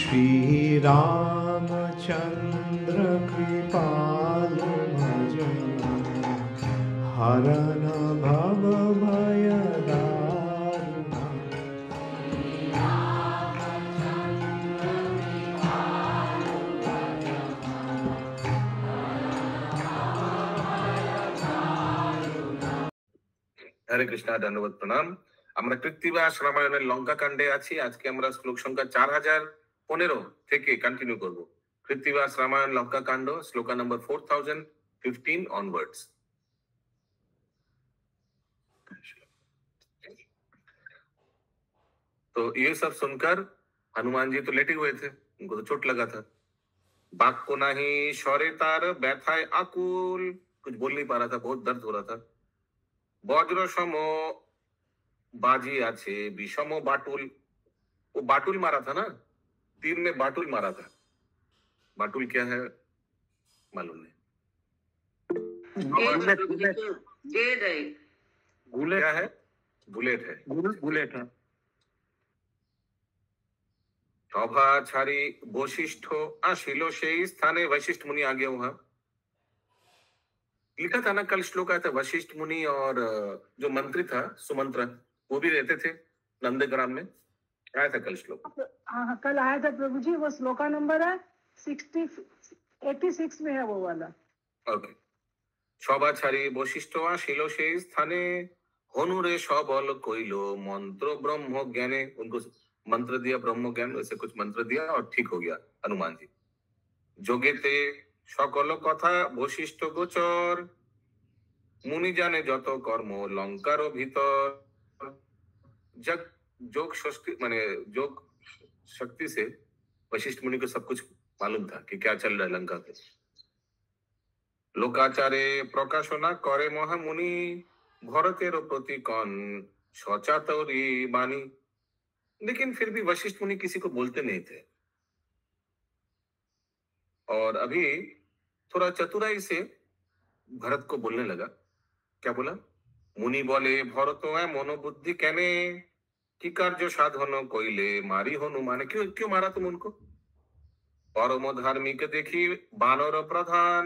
श्री रामचंद्र कृपालु भजन हरन भव भय दारुण। हरे कृष्णा, धन्यवाद, प्रणाम। আমরা কৃত্তিবাস রামায়ণের লঙ্কা কাণ্ডে আছি। আজকে আমরা শ্লোক সংখ্যা 4015 থেকে কন্টিনিউ করব। কৃত্তিবাস রামায়ণ লঙ্কা কাণ্ড, শ্লোকা नंबर 4015 ऑनवर्ड्स। तो ये सब सुनकर हनुमान जी तो लेटे हुए थे, उनको तो चोट लगा था। बाक को नहीं शौर्य तार ব্যথায় আকুল, कुछ बोल नहीं पा रहा था, बहुत दर्द हो रहा था। বজ্র সম बाजी आछे विषम बाटुल, वो बाटुल मारा था ना, तीर में बाटुल मारा था। बाटुल क्या है मालूम नहीं। बुलेट क्या है? बुलेट है, बुलेट है। सभा छाड़ी वशिष्ठ आशिल সেই স্থানে, वशिष्ठ मुनि आ गया वहां। लिखा था ना कल श्लोक आया था, वशिष्ठ मुनि और जो मंत्री था सुमंत्र, वो भी रहते थे नंदग्राम में। आया था कल श्लोक। हाँ, कल आया था प्रभु जी। वो श्लोका नंबर है 86 में है वो वाला। ओके। सभा छाड़ी वशिष्ठ आशिल সেই স্থানে हनुरे सबल कइलो मंत्र ब्रह्म ज्ञाने। उनको मंत्र दिया ब्रह्म ज्ञान, वैसे कुछ मंत्र दिया और ठीक हो गया हनुमान जी। जोगेते सकल कथा वशिष्ठ गोचर, मुनि जाने যত কর্ম লঙ্কার ভিতর। जग जोग शक्ति माने जोग शक्ति से वशिष्ठ मुनि को सब कुछ मालूम था कि क्या चल रहा है लंका पे। लोकाचारे प्रकाशना करे महामुनि, भरतेर प्रति कन सचातरी बानी। लेकिन फिर भी वशिष्ठ मुनि किसी को बोलते नहीं थे। और अभी थोड़ा चतुराई से भरत को बोलने लगा। क्या बोला? मुनि बोले भरत मनोबुद्धि केने, कि कार्य साधन कइले मारी हनुमान। क्यों मारा तुम उनको? परम धार्मिक देखी बानर प्रधान,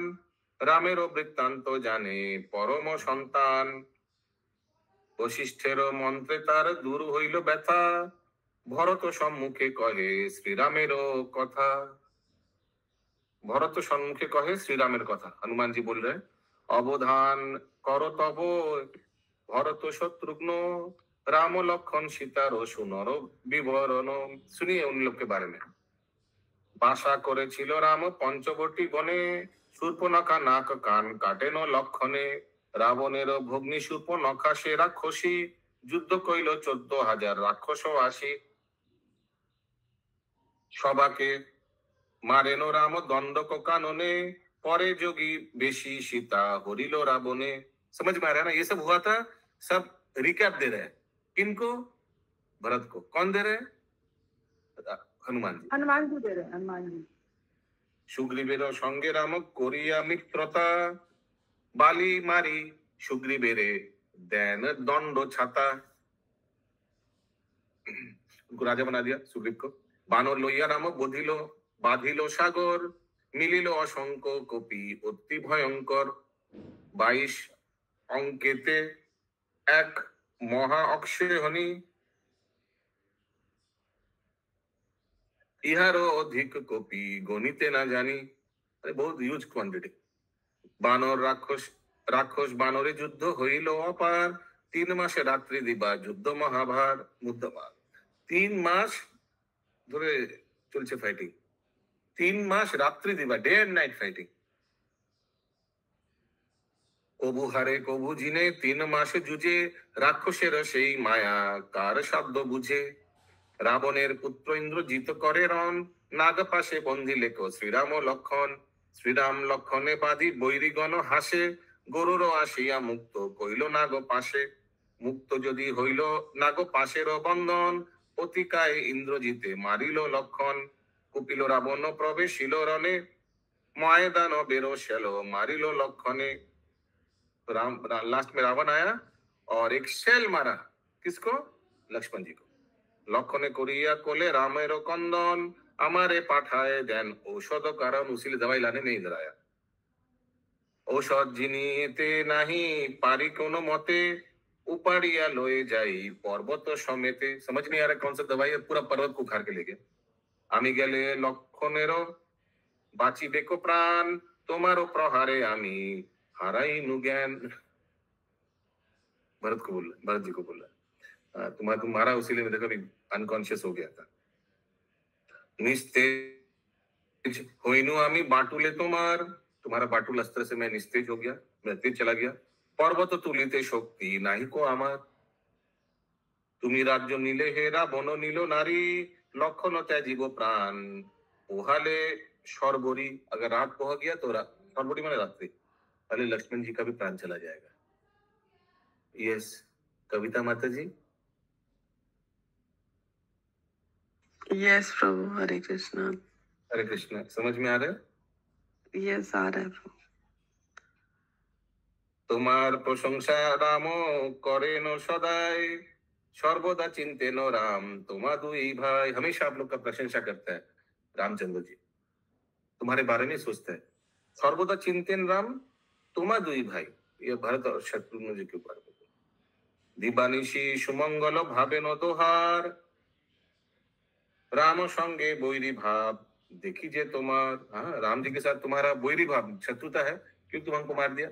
रामेर वृत्तांत जाने परम सन्तान। वशिष्ठेर मंत्रे तार दूर हইল ব্যথা, भरत सम्मुखे कहे श्रीरामेर कथा। भरत सम्मुखे कहे श्रीरामेर कथा। हनुमान जी बोल रहे अवधान करो तब भरत शत्रुघ्न, राम लक्ष्मण सीतार सुनर विवरण। सुनिए उन लोग के बारे में। बासा करेছিল राम पंचवटी बने, शूर्पणखा नाक कान काटेन लक्षणे। रावणेर भग्नी शूर्पणखा से राक्षसी, युद्ध कइल 14,000 राक्षस आसी। सबाके मारेनो राम दंडक कानने, परे जोगी बेशी सीता हरिलो रावणे। समझ में आ रहा है ना? ये सब हुआ था, सब रिकैप दे रहे हैं। किनको? भरत को। कौन दे रहे हैं? हनुमान जी। हनुमान जी दे रहे हैं, हनुमान जी। सुग्रीवेर संगे राम करिया मित्रता, बाली मारी सुग्रीवेरे देन दंड छाता। उनको राजा बना दिया सुग्रीव को। बानर लइया राम बधिलो बाधिलो सागर, मिलिलो असंख्य कपि अति भयंकर। 22 अंकेते एक महा अक्षय हनि, इहारो अधिक कपि गणिते ना जानी। अरे बहुत ह्यूज क्वांटिटी। बानर राक्षस बानरे युद्ध हইল अपार, 3 মাসে রাত্রি দিবা যুদ্ধ মহাভার মুদ্দমার। 3 মাস ধরে চলছে ফাইটিং। 3 মাস রাত্রি দিবা, ডে এন্ড নাইট ফাইটিং। কবু হারে কবু জিনে 3 মাস যুজে, রাক্ষসের সেই মায়া কার শব্দ বুঝে। রাবণের পুত্র ইন্দ্রজিৎ করে রণ, নাগ পাশে বন্দিলে কো শ্রীরাম ও লক্ষণ। শ্রীরাম লক্ষণে বাঁধি বৈরিগণ হাসে, গরুর আসিয়া মুক্ত কইল নাগ পাশে। মুক্ত যদি হইল নাগ পাশের বন্ধন, অতিকায় ইন্দ্রজিতে মারিল লক্ষণ। কুপিল রাবণ প্রবেশিল রণে, ময়দান বেরোশেল मारिलो लक्षणे। लास्ट में रावण आया और एक शेल मारा। किसको? लक्ष्मण जी को। लक्षणे करिया कोले रामेर कंदन, हमारे पाठाए देन औषध कारण उसिले दवाई लाने नहीं इधर आया औषध जिनिते नहीं पारी कोनो मते उपाड़िया लोए जाई पर्वत समेते समझ नहीं आ रहा कौन सा दवाई है पूरा पर्वत को उखाड़ के ले गया आमी गेले लक्षणेरो बाचिबे को प्राण तुम्हारो प्रहारे आमी हाराई नु ज्ञान भरत जी को बोला तुम्हारा उसीलिए मैं देखो अनकॉन्शियस हो गया था निस्तेज होइनु आमी बाटुले तुम्हारा बाटुल अस्त्र से मैं निस्तेज हो गया मैं तेज चला गया पर्वत तुलिते शक्ति नाही को आमार तुमी राज्य नीले हेरा बन नीलो नारी लक्षण त्याजीव प्राण पोहाले शर्बरी अगर रात पोहा गया तो शर्बरी मैंने रात्रि पहले लक्ष्मण जी का भी प्राण चला जाएगा यस कविता माता जी यस प्रभु हरे कृष्णा समझ में आ रहा है यस आ रहा है प्रभु तुम्हार प्रशंसा राम करे न सदाई सर्वदा चिंते न राम तुम्हारा दुई भाई हमेशा आप लोग का प्रशंसा करता है रामचंद्र जी तुम्हारे बारे में सोचता है सर्वदा चिंतेन राम तुम्हारा दुई भाई ये भरत और शत्रुघ्न जी के ऊपर दिबानिशी सुमंगल भावे न दोहार राम संगे बैरी भाव देखी जे तुम्हार हाँ राम जी के साथ तुम्हारा बैरी भाव शत्रुता है क्यों तुम हमको मार दिया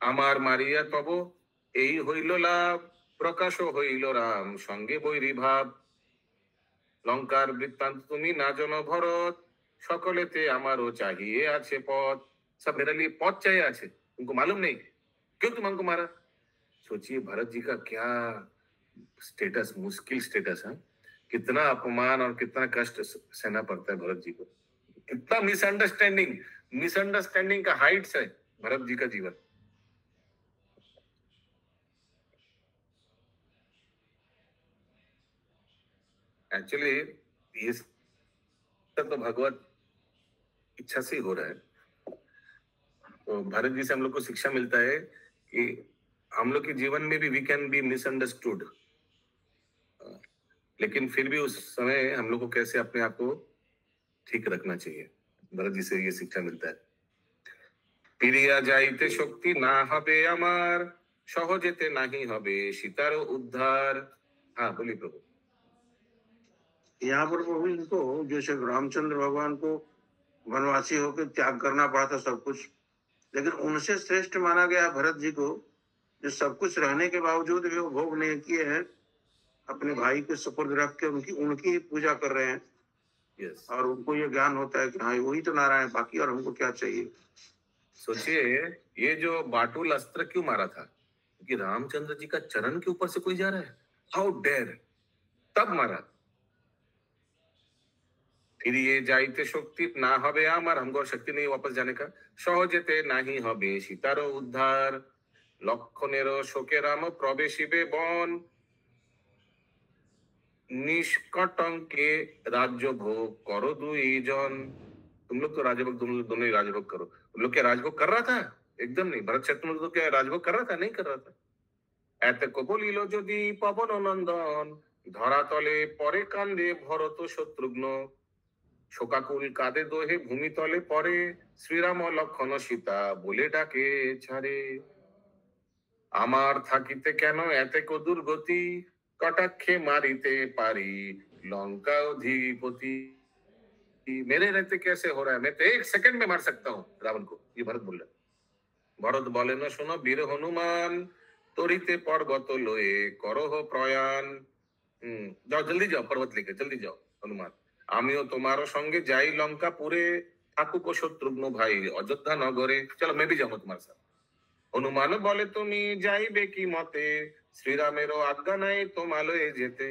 আমার মারিয়া তব এই হইল লাভ প্রকাশ হইল রাম সঙ্গে বৈরী ভাব লঙ্কার বৃত্তান্ত তুমি না জন ভরত সকলেতে আমারও चाहिए আছে পথ सब मेरे लिए पथ चाहिए আছে तुमको मालूम नहीं क्यों तुम हमको मारा सोचिए भरत जी का क्या स्टेटस मुश्किल स्टेटस है कितना अपमान और कितना कष्ट सहना पड़ता है भरत जी को कितना मिसअंडरस्टैंडिंग का हाइट्स है भरत जी का जीवन एक्चुअली ये सब तो भगवत इच्छा से ही हो रहा है तो भारत जी से हम लोग को शिक्षा मिलता है कि हम लोग के जीवन में भी वी कैन बी मिसअंडरस्टूड लेकिन फिर भी उस समय हम लोग को कैसे अपने आप को ठीक रखना चाहिए भरत जी से ये शिक्षा मिलता है पिरिया जाइते शक्ति ना हबे अमार सहजेते नहीं हबे सीतार उद्धार हाँ बोलिए प्रभु यहाँ पर प्रभु इनको जैसे रामचंद्र भगवान को वनवासी होकर त्याग करना पड़ा था सब कुछ लेकिन उनसे श्रेष्ठ माना गया भरत जी को जो सब कुछ रहने के बावजूद भी वो भोग नहीं किए हैं अपने भाई के सुपुर्द रख के उनकी पूजा कर रहे हैं yes. और उनको ये ज्ञान होता है कि हाँ वही तो नारायण बाकी और हमको क्या चाहिए सोचिए ये जो बाटुल अस्त्र क्यों मारा था क्योंकि रामचंद्र जी का चरण के ऊपर से कोई जा रहा है हाउ डेयर तब मारा फिर ये जाइते शक्ति ना हबे आमार हमको शक्ति नहीं वापस जाने का सहजेते नहीं हबे सीतारो उद्धार लक्षणेरो शोके राम प्रवेशिबे वन निष्कटंके राज्य भोग करो दुई जन तुम लोग तो राजभोग दोनों ही राजभोग करो तुम लोग क्या राजभोग कर रहा था एकदम नहीं भरत शत्रुघ्न तो क्या राजभोग कर रहा था नहीं कर रहा था एत को बोलिल यदि पवन नंदन धरातले परे कांदे भरत शत्रुघ्न শোকাকুল কাঁদে দোহে ভূমিতলে পরে শ্রীরাম লক্ষণ সীতা বলে ডাকে ছাড়ে আমার থাকিতে কেন এতে দুর্গতি কটাক্ষে মারিতে পারি लंका अधिपति मेरे रहते कैसे हो रहा है मैं तो 1 सेकंड में मार सकता हूँ रावण को ये भरत बोल रहा भरत बोले न सुनो वीर हनुमान तोरिते पर्वत लोए करो हो प्रयाण जाओ जल्दी जाओ पर्वत लेके जल्दी जाओ हनुमान आमियो तुम्हारो संगे जाई लंका पूरे ठाकुर को शत्रुघ्न भाई अयोध्या नगरे चलो मैं भी जाऊंगा तुम्हारे साथ हनुमान बोले तुमी जाइबे की मते श्रीरामेरो आज्ञा नहीं तुम्हारे जेते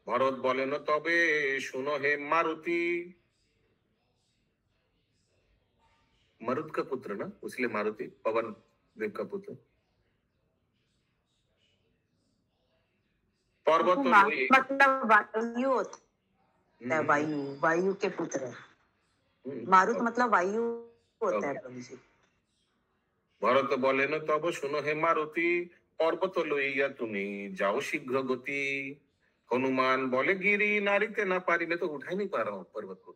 भरत बोले न तबे सुनो हे मारुति मरुत का पुत्र ना इसलिए मारुति पवन देव का पुत्र पर्वत मतलब वायु होता है वायु के पुत्र है मारुत मतलब वायु होता है प्रभु जी भरत बोले न तब सुनो हे मारुति পর্বত লইয়া তুমি যাও শীঘ্র গতি। হনুমান বলে গিরি নারিতে না পারিলে তো উঠাই নি পারো পর্বত को।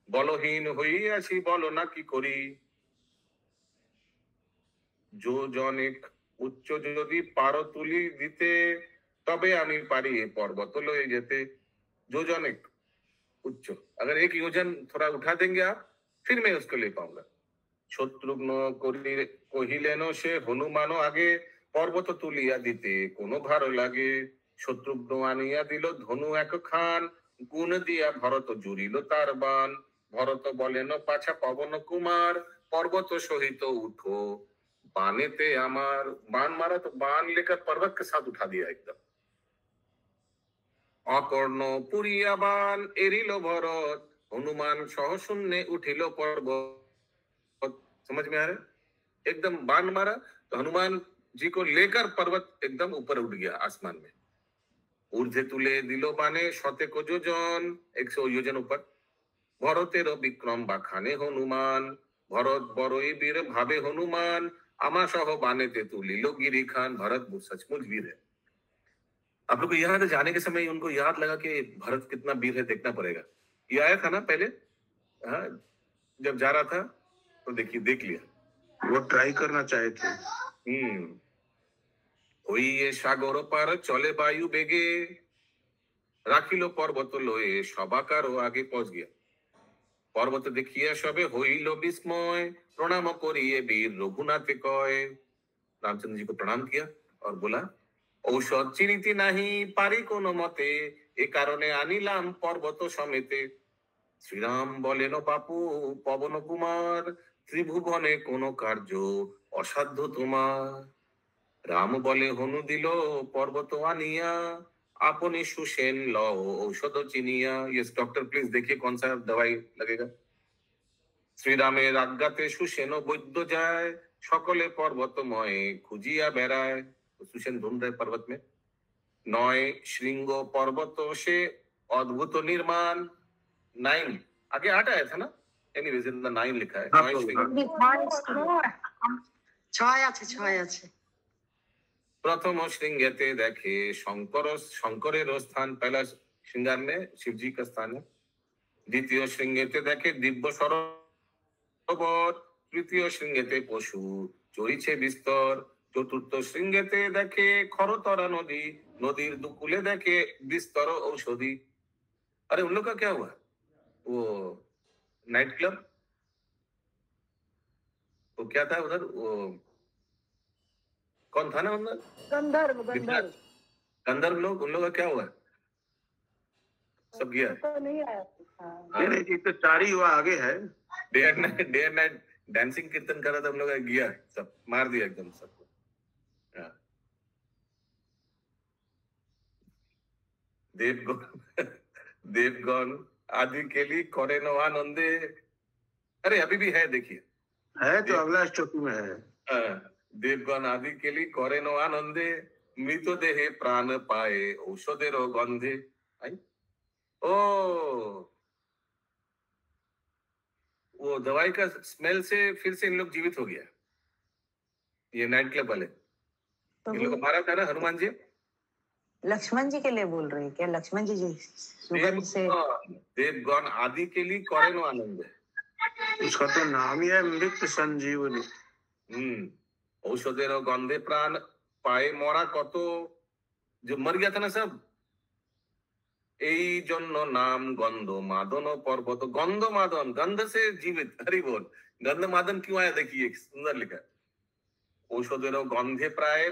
বলহীন হইয়াছি বলো না কি করি। যোজনেক উচ্চ যদি পারো তুলি দিতে, তবে আমি পারি এ पर्वत লয়ে যেতে। যোজনেক उच्च, अगर एक योजन थोड़ा उठा देंगे आप, फिर मैं उसको ले पाऊंगा। শত্রুঘ্ন কহিলেন সে হনুমান আগে, পর্বত তুলিয়া দিতে কোনো ভার লাগে। শত্রুঘ্ন আনিয়া দিল ধনু এক খান, গুণ দিয়া ভরত জুড়িল তার বান। ভরত বলেন পাছা পবন কুমার, पर्वत सहित उठो बानेते अमार। बान मारा तो बान लेकर पर्वत के साथ उठा दिया एकदम। অকর্ণ পুরিয়া বান এরিল ভরত, হনুমান সহ শূন্যে উঠিল पर्वत। समझ में आ रहा है? एकदम बाण मारा तो हनुमान जी को लेकर पर्वत एकदम ऊपर उठ गया आसमान में। ऊर्ध्वे तुले दिलो बाने शतेक योजन, 100 योजन ऊपर। भरतेर विक्रम बाखाने हनुमान, भरत बड़ई वीर भावे हनुमान। आमा सह बानेते तुलिलो गिरी खान। भरत सचमुच वीर है। आप लोग को याद है, जाने के समय उनको याद लगा कि भरत कितना वीर है, देखना पड़ेगा। ये आया था ना पहले, हाँ, जब जा रहा था तो देखिए, देख लिया। वो ट्राई करना चाहे थे। ওই এ সাগর পার চলে বায়ু বেগে, রাখিল পর্বত লয়ে সবাকারও আগে পৌঁছ গিয়া। पर्वत देखिया सबे হইল বিস্ময়, प्रणाम करिए वीर रघुनाथ कय। रामचंद्र जी को प्रणाम किया और बोला औषध चिनिति नहीं पारी कोनो मते, ए कारणे आनिलाम पर्वत समेते। শ্রীরাম বলেন বাপু পবন কুমার, ত্রিভুবনে কোনো কার্য অসাধ্য তোমার। রাম বলে হনু দিল पर्वत आनिया, আপনি সুসেন লও ঔষধ চিনিয়া। यस डॉक्टर प्लीज देखिए कौन सा दवाई लगेगा। শ্রীরামের আজ্ঞাতে সুসেন বৈদ্য যায়, সকলে पर्वतमय খুঁজিয়া বেড়ায়। সুসেন ढूंढ रहे पर्वत में। নয় শৃঙ্গ पर्वत से अद्भुत निर्माण। 9 आगे 8 आया था ना, एनीवेज इन द 9 लिखा है। नয় শৃঙ্গ ছয় আছে। प्रथम श्रृंगेते देखे शंकरेर स्थान। पहला श्रृंगार में शिव जी का स्थान है। द्वितीय श्रृंगेते देखे दिव्य सरोवर। तृतीय श्रृंगेते पशु चरिছে বিস্তর। चतुर्थ श्रृंगेते देखे खरतरा नदी, नदीर दुकुले देखे बिस्तर औषधि। अरे उन लोग का क्या हुआ, वो नाइट क्लब, वो क्या था उधर, वो कौन था ना उधर, गंधर्व लोग, उन लोग का क्या हुआ, सब गया। तो नहीं आया। नहीं, ये तो 4 ही हुआ, आगे है। डे एंड नाइट डांसिंग कीर्तन कर रहा था, हम लोग गया, सब मार दिया एकदम सबको। देवगण आदि के लिए करे नो आनंदे। अरे अभी भी है, देखिए है तो अगला स्टोक में है। देवगण आदि के लिए करे नो आनंदे, मृत देहे प्राण पाए औषधेर गंधे। ओ वो दवाई का स्मेल से फिर से इन लोग जीवित हो गया, ये नाइट क्लब वाले। इन लोग को मारा था ना हनुमान जी। लक्ष्मण जी के लिए बोल रहे हैं क्या? लक्ष्मण जी सुगंध से देवगण आदि के लिए करे नो आनंद। उसका तो नाम ही है मृत संजीवनी। औषधेर गंधे प्राण पाए। मरा कत जो मर गया था ना सब, এই জন্য নাম গন্ধ মাদন पर्वत। गंध मादन, गंध से जीवित। हरि बोल। गंध मादन क्यों आया, देखिए सुंदर लिखा। औषधेर गंधे प्राय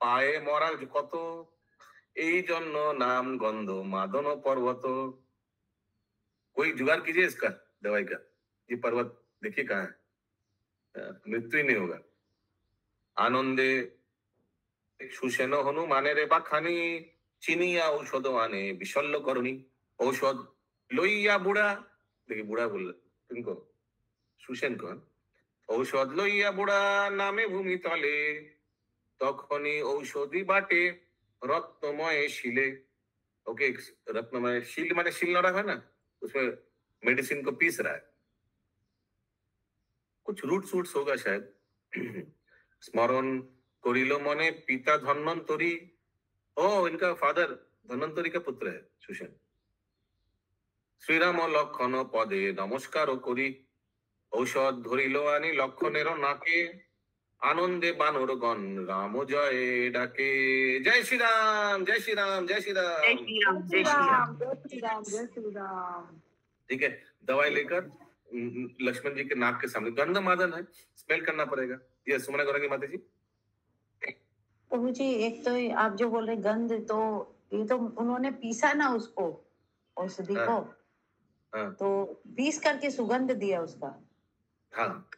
पाए मरा कत, এই জন্য नाम गंध मादन पर्वत। कोई जुगाड़ कीजिए इसका दवाई का। ये पर्वत देखिए कहाँ है, मृत्यु ही नहीं होगा। आनंदे सुसेन हनुमानेर बाखानी, चिनिया औषध आने विशल्य करणी। औषध लइया बुढ़ा, देखिए बुढ़ा बोल तुमको, सुसेन कौन। औषध लइया बुढ़ा नामे भूमि तले, तखनी औषधि बाटे रत्नमय शिले। ओके, रत्नमय शिल माने शिल लड़ा है ना, उसमें मेडिसिन को पीस रहा है। कुछ रूट सूट्स होगा शायद। स्मरण करिलो मने पिता धन्वंतरी। ओ इनका फादर धन्वंतरी का पुत्र है सुसेन। श्री राम लक्षण पदे नमस्कार करी। औषध धरिलो आनी लक्षणेर नाके। आनंदे बानरगण राम जय डाके। जय श्री राम जय श्री राम जय श्री राम। जय श्री राम जय श्री राम जय श्री राम जय श्री राम। ठीक है, दवाई लेकर लक्ष्मण जी के नाक के सामने, गंध मादन है, स्मेल करना पड़ेगा। ये सुमना करेंगे माता जी। प्रभु जी, एक तो आप जो बोल रहे गंध, तो ये तो उन्होंने पीसा ना उसको, औषधि को, तो पीस करके सुगंध दिया उसका। हाँ।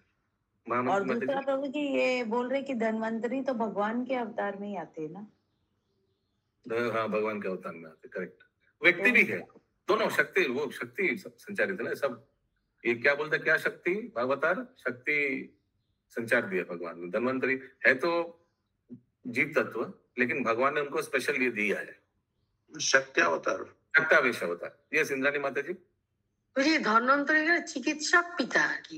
और दूसरा प्रभु जी ये बोल रहे कि धन्वंतरी तो भगवान के अवतार में ही आते हैं ना। हाँ, भगवान के अवतार में आते, करेक्ट। व्यक्ति भी है, दोनों शक्ति, वो शक्ति संचारित है ना सब। ये क्या बोलते, क्या शक्ति, अवतार शक्ति संचार दिया भगवान ने। धन्वंतरी है तो जीव तत्व, लेकिन भगवान ने उनको स्पेशल ये दिया है, शक्त्यावतार, शक्तावेश अवतार। ये इंद्राणी माता जी। ধন্বন্তরী চিকিৎসক পিতা আর কি,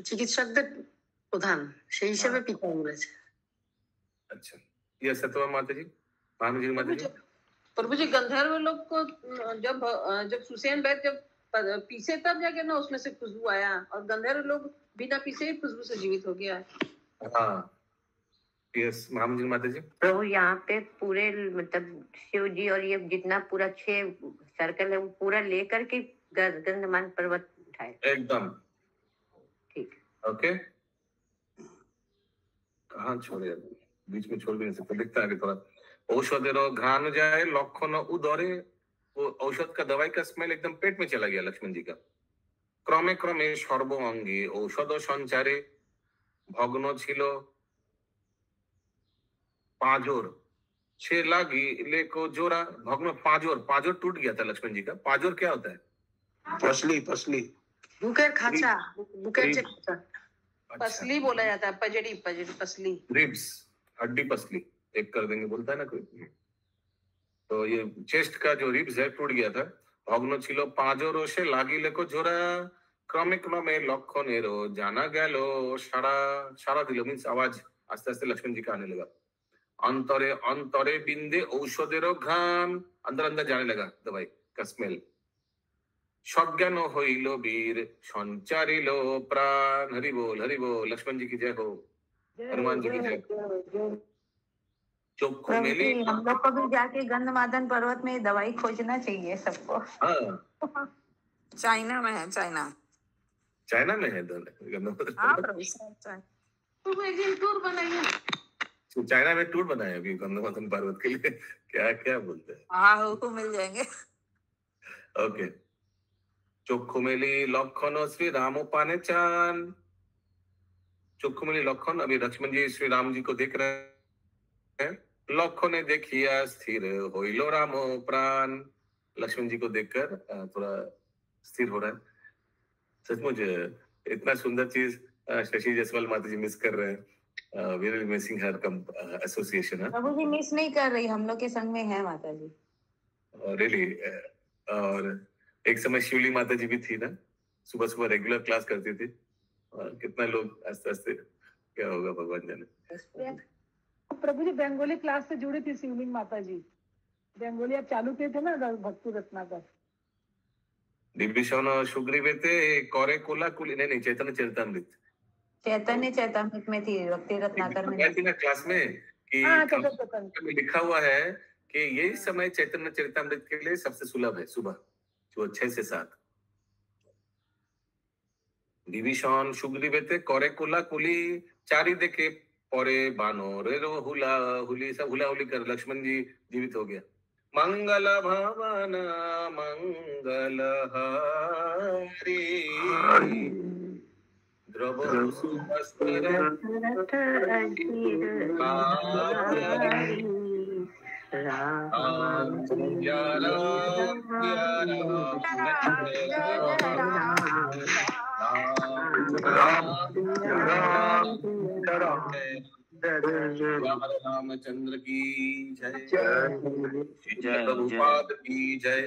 চিকিৎসকদের প্রধান, সেই হিসেবে পিতা বলেছে। अच्छा, ये सत्वा माता जी। भानु जी माता जी। प्रभु जी, गंधर्व लोग को जब सुसेन बैठ जब पीसे तब जाके ना उसमें से खुशबू आया, और गंधर्व लोग बिना पीसे ही खुशबू से जीवित हो गया। हाँ, यस भानु जी माता जी। प्रभु यहाँ पे पूरे मतलब शिव जी और ये जितना पूरा 6 सर्कल है वो पूरा लेकर के गंधमान पर्वत उठाए एकदम ठीक। ओके, कहाँ छोड़े, बीच में छोड़ भी नहीं सकते, दिखता है थोड़ा। औषधेरो घ्राण जाए लक्षण उदरे। वो औषध का, दवाई का स्मेल एकदम पेट में चला गया लक्ष्मण जी का। क्रमे क्रमे सर्व अंगे औषध संचारे। भग्न छिलो पाजोर, छे लागी लेको जोरा। भग्न पाजोर, पाजोर टूट गया था लक्ष्मण जी का। पाजोर क्या होता है? पसली, पसली, বুকের খাঁচা, বুকের যে খাঁচা, पसली बोला जाता है, पजड़ी पजड़ी पसली, रिब्स, हड्डी पसली एक कर देंगे बोलता है ना कोई। तो ये चेस्ट का जो रिब्स है टूट गया था। भग्न छिलो पाजोर से लागिले को जोरा। क्रमे क्रमे लक्षणेरो जाना गेलो सारा। सारा दिलो मीन्स आवाज आस्ते आस्ते लक्ष्मण जी का आने लगा। अंतरे अंतरे बिंदे औषधेरो घ्राण। अंदर अंदर जाने लगा दवाई का स्मेल। सज्ञान हईल वीर संचारिलो प्राण। हरि बोल हरि बोल। लक्ष्मण जी की जय हो, हनुमान जी की जय। चोखो मेली, हम लोग को भी जाके गंधमादन पर्वत में दवाई खोजना चाहिए सबको। हाँ, चाइना में है, चाइना चाइना में है हाँ प्रभु साहब। तो एक दिन टूर बनाइए। चाइना में टूर बनाए अभी गंधमादन पर्वत के लिए। क्या क्या बोलते हैं। हाँ, हुकुम मिल जाएंगे। ओके, चक्षु मेली लक्षण श्री राम पाने चान। चक्षु मेली लक्षण, अभी लक्ष्मण जी श्री राम जी को देख रहे हैं। लक्षण देखिया स्थिर होइलो राम प्राण। लक्ष्मण जी को देखकर थोड़ा स्थिर हो रहा है। सचमुच इतना सुंदर चीज शशि जायसवाल माता जी मिस कर रहे हैं। We are missing her association. Prabhu ji miss नहीं कर रही, हम लोग के संग में है माता जी। रियली। और एक समय शिवली माता जी भी थी ना, सुबह सुबह रेगुलर क्लास करती थी। और कितना लोग आस्ते आस्ते, क्या होगा भगवान जाने। प्रभु जी बंगाली क्लास से जुड़ी थी शिवलिंग माता जी। बंगाली आप चालू किए थे ना भक्ति रत्नाकर। विभीषण सुग्रीवेते करे कोलाकुली, नहीं चैतन्य चरितामृत, चैतन्य चरितामृत में थी, भक्ति रत्नाकर में थी ना क्लास में कि लिखा हुआ है कि यही समय चैतन्य चरितामृत के लिए सबसे सुलभ है, सुबह जो 6 से 7। विभीषण सुग्रीवेते करे कोलाकुली। चारी देखे परे बानरेरो हुला हुली। सब हुला हुली कर लक्ष्मण जी जीवित हो गया। मंगल भवन मंगल हरि। द्रव सुवस्त्र राम जय रामचंद्र की जय, जय प्रभुपाद की जय।